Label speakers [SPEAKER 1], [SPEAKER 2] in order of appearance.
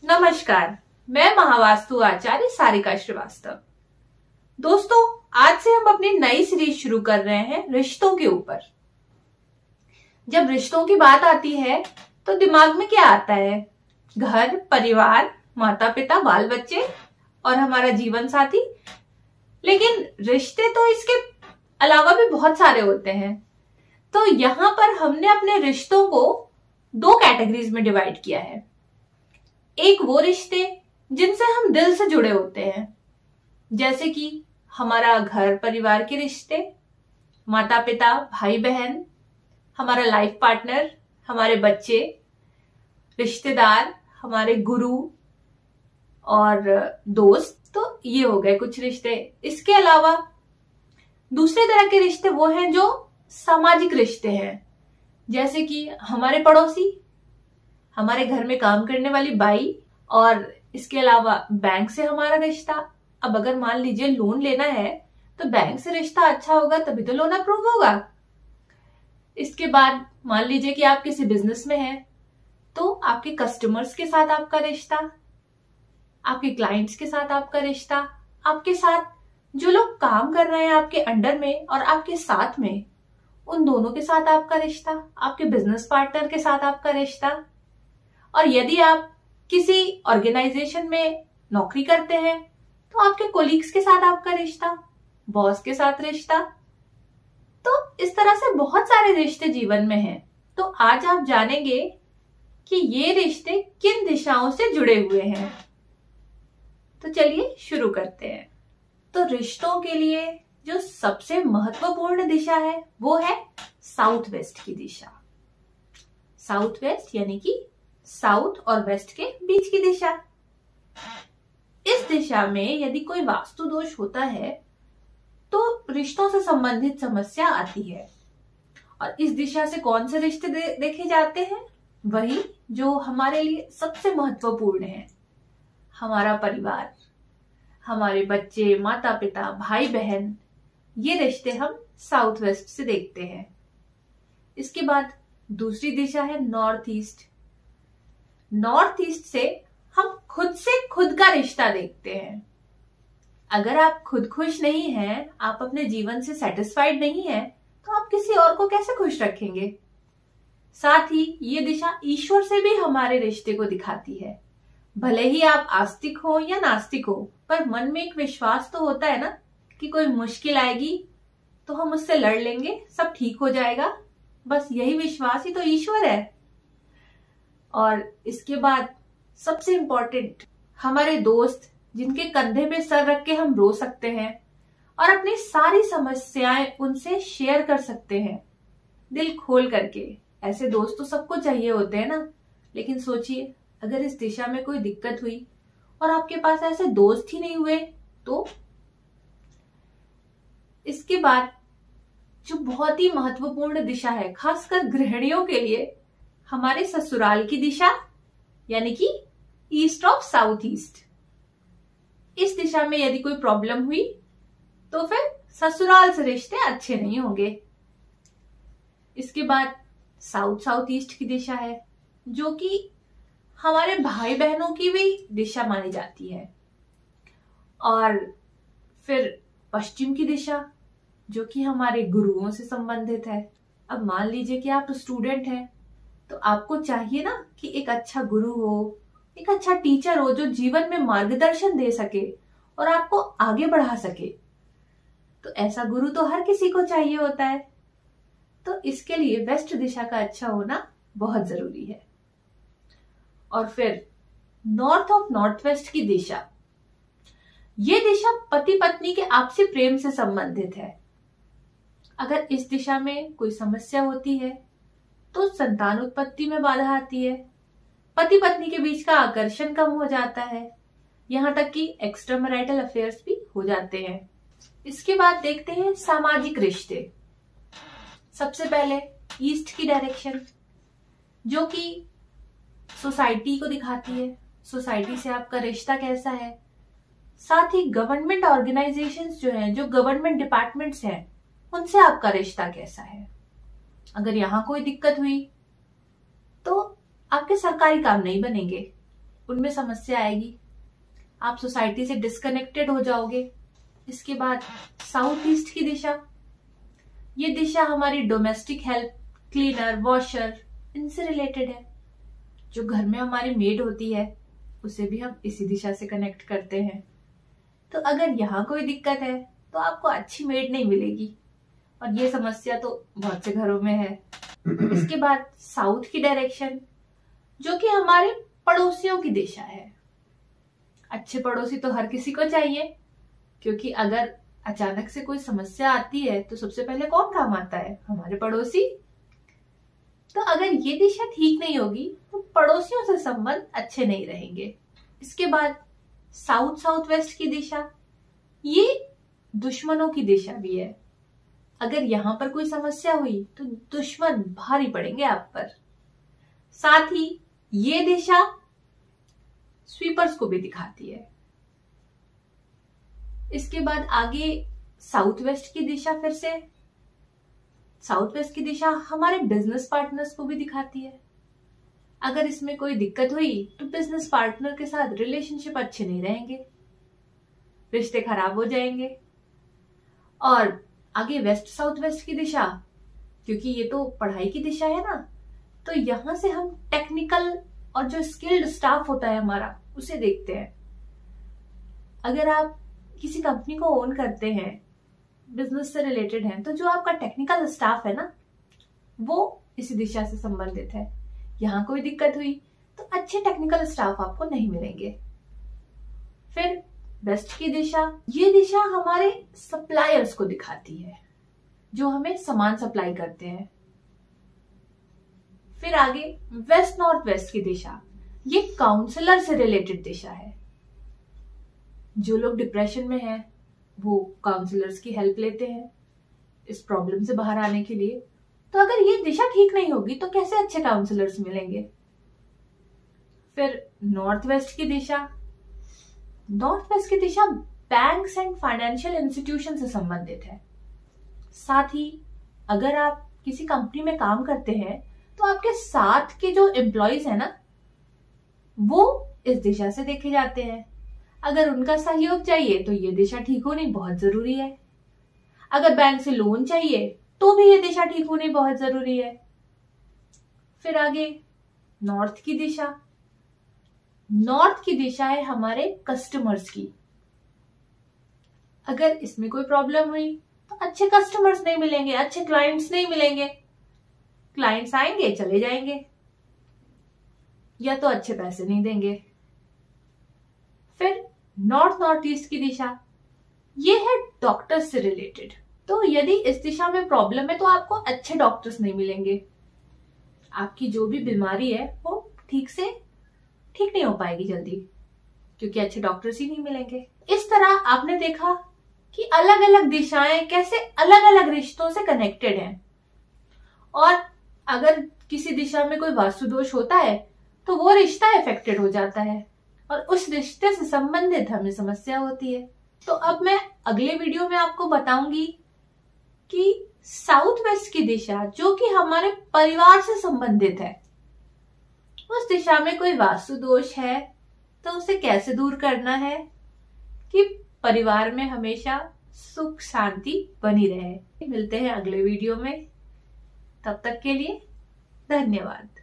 [SPEAKER 1] नमस्कार, मैं महावास्तु आचार्य सारिका श्रीवास्तव। दोस्तों, आज से हम अपनी नई सीरीज शुरू कर रहे हैं रिश्तों के ऊपर। जब रिश्तों की बात आती है तो दिमाग में क्या आता है? घर, परिवार, माता पिता, बाल बच्चे और हमारा जीवन साथी। लेकिन रिश्ते तो इसके अलावा भी बहुत सारे होते हैं। तो यहाँ पर हमने अपने रिश्तों को दो कैटेगरीज में डिवाइड किया है। एक वो रिश्ते जिनसे हम दिल से जुड़े होते हैं, जैसे कि हमारा घर परिवार के रिश्ते, माता पिता, भाई बहन, हमारा लाइफ पार्टनर, हमारे बच्चे, रिश्तेदार, हमारे गुरु और दोस्त। तो ये हो गए कुछ रिश्ते। इसके अलावा दूसरे तरह के रिश्ते वो हैं जो सामाजिक रिश्ते हैं, जैसे कि हमारे पड़ोसी, हमारे घर में काम करने वाली बाई, और इसके अलावा बैंक से हमारा रिश्ता। अब अगर मान लीजिए लोन लेना है तो बैंक से रिश्ता अच्छा होगा तभी तो लोन अप्रूव होगा। इसके बाद मान लीजिए कि आप किसी बिजनेस में हैं तो आपके कस्टमर्स के साथ आपका रिश्ता, आपके क्लाइंट्स के साथ आपका रिश्ता, आपके साथ जो लोग काम कर रहे हैं आपके अंडर में और आपके साथ में, उन दोनों के साथ आपका रिश्ता, आपके बिजनेस पार्टनर के साथ आपका रिश्ता। और यदि आप किसी ऑर्गेनाइजेशन में नौकरी करते हैं तो आपके कोलीग्स के साथ आपका रिश्ता, बॉस के साथ रिश्ता। तो इस तरह से बहुत सारे रिश्ते जीवन में हैं। तो आज आप जानेंगे कि ये रिश्ते किन दिशाओं से जुड़े हुए हैं। तो चलिए शुरू करते हैं। तो रिश्तों के लिए जो सबसे महत्वपूर्ण दिशा है वो है साउथ वेस्ट की दिशा। साउथ वेस्ट यानी कि साउथ और वेस्ट के बीच की दिशा। इस दिशा में यदि कोई वास्तु दोष होता है तो रिश्तों से संबंधित समस्या आती है। और इस दिशा से कौन से रिश्ते देखे जाते हैं? वही जो हमारे लिए सबसे महत्वपूर्ण है, हमारा परिवार, हमारे बच्चे, माता पिता, भाई बहन। ये रिश्ते हम साउथ वेस्ट से देखते हैं। इसके बाद दूसरी दिशा है नॉर्थ ईस्ट। नॉर्थ ईस्ट से हम खुद से खुद का रिश्ता देखते हैं। अगर आप खुद खुश नहीं हैं, आप अपने जीवन से सेटिस्फाइड नहीं हैं, तो आप किसी और को कैसे खुश रखेंगे? साथ ही ये दिशा ईश्वर से भी हमारे रिश्ते को दिखाती है। भले ही आप आस्तिक हो या नास्तिक हो, पर मन में एक विश्वास तो होता है ना कि कोई मुश्किल आएगी तो हम उससे लड़ लेंगे, सब ठीक हो जाएगा। बस यही विश्वास ही तो ईश्वर है। और इसके बाद सबसे इंपॉर्टेंट, हमारे दोस्त जिनके कंधे पे सर रख के हम रो सकते हैं और अपनी सारी समस्याएं उनसे शेयर कर सकते हैं दिल खोल करके। ऐसे दोस्त तो सबको चाहिए होते हैं ना। लेकिन सोचिए, अगर इस दिशा में कोई दिक्कत हुई और आपके पास ऐसे दोस्त ही नहीं हुए तो? इसके बाद जो बहुत ही महत्वपूर्ण दिशा है खासकर गृहिणियों के लिए, हमारे ससुराल की दिशा यानी कि ईस्ट ऑफ साउथ ईस्ट। इस दिशा में यदि कोई प्रॉब्लम हुई तो फिर ससुराल से रिश्ते अच्छे नहीं होंगे। इसके बाद साउथ साउथ ईस्ट की दिशा है जो कि हमारे भाई बहनों की भी दिशा मानी जाती है। और फिर पश्चिम की दिशा जो कि हमारे गुरुओं से संबंधित है। अब मान लीजिए कि आप स्टूडेंट हैं तो आपको चाहिए ना कि एक अच्छा गुरु हो, एक अच्छा टीचर हो जो जीवन में मार्गदर्शन दे सके और आपको आगे बढ़ा सके। तो ऐसा गुरु तो हर किसी को चाहिए होता है। तो इसके लिए वेस्ट दिशा का अच्छा होना बहुत जरूरी है। और फिर नॉर्थ ऑफ नॉर्थ वेस्ट की दिशा, ये दिशा पति पत्नी के आपसी प्रेम से संबंधित है। अगर इस दिशा में कोई समस्या होती है तो संतान उत्पत्ति में बाधा आती है, पति पत्नी के बीच का आकर्षण कम हो जाता है, यहाँ तक कि एक्स्ट्रा मैरिटल अफेयर्स भी हो जाते हैं। इसके बाद देखते हैं सामाजिक रिश्ते। सबसे पहले ईस्ट की डायरेक्शन जो कि सोसाइटी को दिखाती है, सोसाइटी से आपका रिश्ता कैसा है। साथ ही गवर्नमेंट ऑर्गेनाइजेशंस जो हैं, जो गवर्नमेंट डिपार्टमेंट्स हैं, उनसे आपका रिश्ता कैसा है। अगर यहाँ कोई दिक्कत हुई तो आपके सरकारी काम नहीं बनेंगे। उनमें समस्या आएगी, आप सोसाइटी से डिस्कनेक्टेड हो जाओगे। इसके बाद साउथ ईस्ट की दिशा, ये दिशा हमारी डोमेस्टिक हेल्प, क्लीनर, वॉशर, इनसे रिलेटेड है। जो घर में हमारी मेड होती है उसे भी हम इसी दिशा से कनेक्ट करते हैं। तो अगर यहाँ कोई दिक्कत है तो आपको अच्छी मेड नहीं मिलेगी, और ये समस्या तो बहुत से घरों में है। इसके बाद साउथ की डायरेक्शन, जो कि हमारे पड़ोसियों की दिशा है। अच्छे पड़ोसी तो हर किसी को चाहिए, क्योंकि अगर अचानक से कोई समस्या आती है तो सबसे पहले कौन काम आता है? हमारे पड़ोसी। तो अगर ये दिशा ठीक नहीं होगी तो पड़ोसियों से संबंध अच्छे नहीं रहेंगे। इसके बाद साउथ साउथ वेस्ट की दिशा, ये दुश्मनों की दिशा भी है। अगर यहां पर कोई समस्या हुई तो दुश्मन भारी पड़ेंगे आप पर। साथ ही ये दिशा स्वीपर्स को भी दिखाती है। इसके बाद आगे साउथ वेस्ट की दिशा, फिर से साउथ वेस्ट की दिशा हमारे बिजनेस पार्टनर्स को भी दिखाती है। अगर इसमें कोई दिक्कत हुई तो बिजनेस पार्टनर के साथ रिलेशनशिप अच्छे नहीं रहेंगे, रिश्ते खराब हो जाएंगे। और आगे वेस्ट साउथ वेस्ट की दिशा, क्योंकि ये तो पढ़ाई की दिशा है ना, तो यहां से हम टेक्निकल और जो स्किल्ड स्टाफ होता है हमारा, उसे देखते हैं। अगर आप किसी कंपनी को ओन करते हैं, बिजनेस से रिलेटेड है, तो जो आपका टेक्निकल स्टाफ है ना, वो इसी दिशा से संबंधित है। यहाँ कोई दिक्कत हुई तो अच्छे टेक्निकल स्टाफ आपको नहीं मिलेंगे। फिर वेस्ट की दिशा, ये दिशा हमारे सप्लायर्स को दिखाती है, जो हमें सामान सप्लाई करते हैं। फिर आगे वेस्ट नॉर्थ वेस्ट की दिशा, ये काउंसलर से रिलेटेड दिशा है। जो लोग डिप्रेशन में हैं वो काउंसलर्स की हेल्प लेते हैं इस प्रॉब्लम से बाहर आने के लिए। तो अगर ये दिशा ठीक नहीं होगी तो कैसे अच्छे काउंसलर्स मिलेंगे? फिर नॉर्थ वेस्ट की दिशा, नॉर्थ वेस्ट की दिशा बैंक्स एंड फाइनेंशियल इंस्टीट्यूशन से संबंधित है। साथ ही अगर आप किसी कंपनी में काम करते हैं तो आपके साथ के जो एम्प्लॉयज है ना, वो इस दिशा से देखे जाते हैं। अगर उनका सहयोग चाहिए तो ये दिशा ठीक होनी बहुत जरूरी है। अगर बैंक से लोन चाहिए तो भी ये दिशा ठीक होनी बहुत जरूरी है। फिर आगे नॉर्थ की दिशा, नॉर्थ की दिशा है हमारे कस्टमर्स की। अगर इसमें कोई प्रॉब्लम हुई तो अच्छे कस्टमर्स नहीं मिलेंगे, अच्छे क्लाइंट्स नहीं मिलेंगे। क्लाइंट्स आएंगे चले जाएंगे, या तो अच्छे पैसे नहीं देंगे। फिर नॉर्थ नॉर्थ ईस्ट की दिशा, ये है डॉक्टर्स से रिलेटेड। तो यदि इस दिशा में प्रॉब्लम है तो आपको अच्छे डॉक्टर्स नहीं मिलेंगे। आपकी जो भी बीमारी है वो ठीक नहीं हो पाएगी जल्दी, क्योंकि अच्छे डॉक्टर्स ही नहीं मिलेंगे। इस तरह आपने देखा कि अलग अलग दिशाएं कैसे अलग अलग रिश्तों से कनेक्टेड हैं। और अगर किसी दिशा में कोई वास्तु दोष होता है तो वो रिश्ता इफेक्टेड हो जाता है, और उस रिश्ते से संबंधित हमें समस्या होती है। तो अब मैं अगले वीडियो में आपको बताऊंगी कि साउथ वेस्ट की दिशा, जो कि हमारे परिवार से संबंधित है, उस दिशा में कोई वास्तु दोष है तो उसे कैसे दूर करना है कि परिवार में हमेशा सुख शांति बनी रहे। मिलते हैं अगले वीडियो में, तब तक के लिए धन्यवाद।